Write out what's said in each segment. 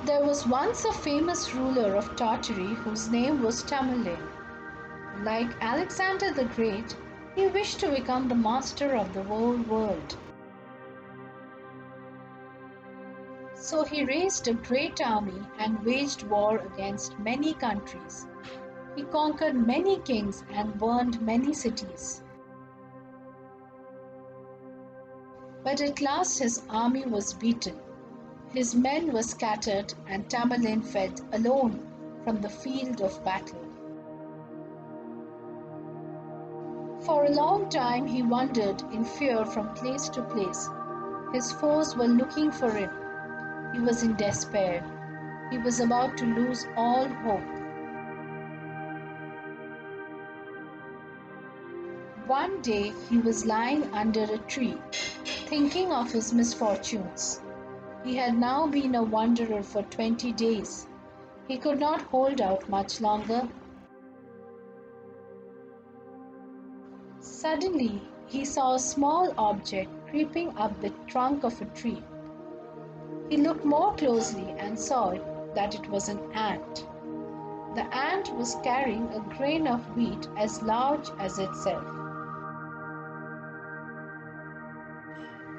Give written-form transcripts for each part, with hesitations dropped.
There was once a famous ruler of Tartary whose name was Tamerlane. Like Alexander the Great, he wished to become the master of the whole world. So he raised a great army and waged war against many countries. He conquered many kings and burned many cities. But at last his army was beaten. His men were scattered, and Tamerlane fled alone from the field of battle. For a long time he wandered in fear from place to place. His foes were looking for him. He was in despair. He was about to lose all hope. One day he was lying under a tree, thinking of his misfortunes. He had now been a wanderer for 20 days. He could not hold out much longer. Suddenly, he saw a small object creeping up the trunk of a tree. He looked more closely and saw that it was an ant. The ant was carrying a grain of wheat as large as itself.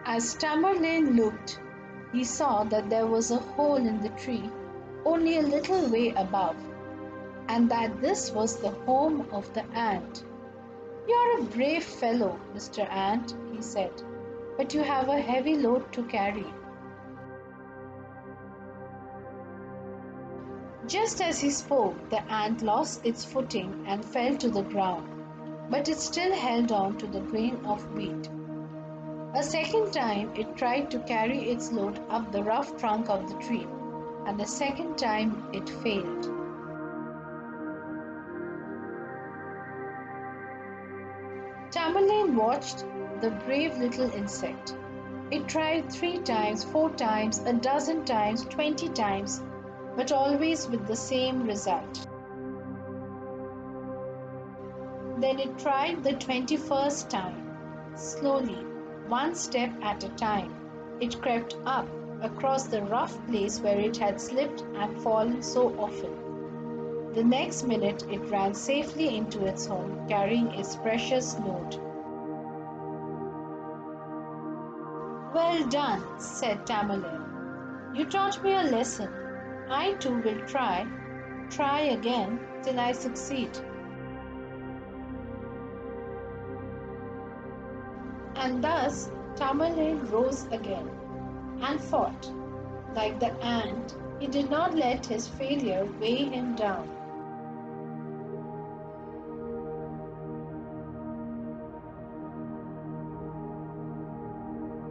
As Tamerlane looked, he saw that there was a hole in the tree only a little way above, and that this was the home of the ant. "You're a brave fellow, Mr. Ant," he said, "but you have a heavy load to carry." Just as he spoke, the ant lost its footing and fell to the ground, but it still held on to the grain of wheat. A second time it tried to carry its load up the rough trunk of the tree, and the second time it failed. Tamerlane watched the brave little insect. It tried 3 times, 4 times, a dozen times, 20 times, but always with the same result. Then it tried the 21st time. Slowly, one step at a time, it crept up across the rough place where it had slipped and fallen so often. The next minute it ran safely into its home, carrying its precious load. "Well done," said Tamerlane. "You taught me a lesson. I too will try again till I succeed." And thus Tamerlane rose again and fought. Like the ant, he did not let his failure weigh him down.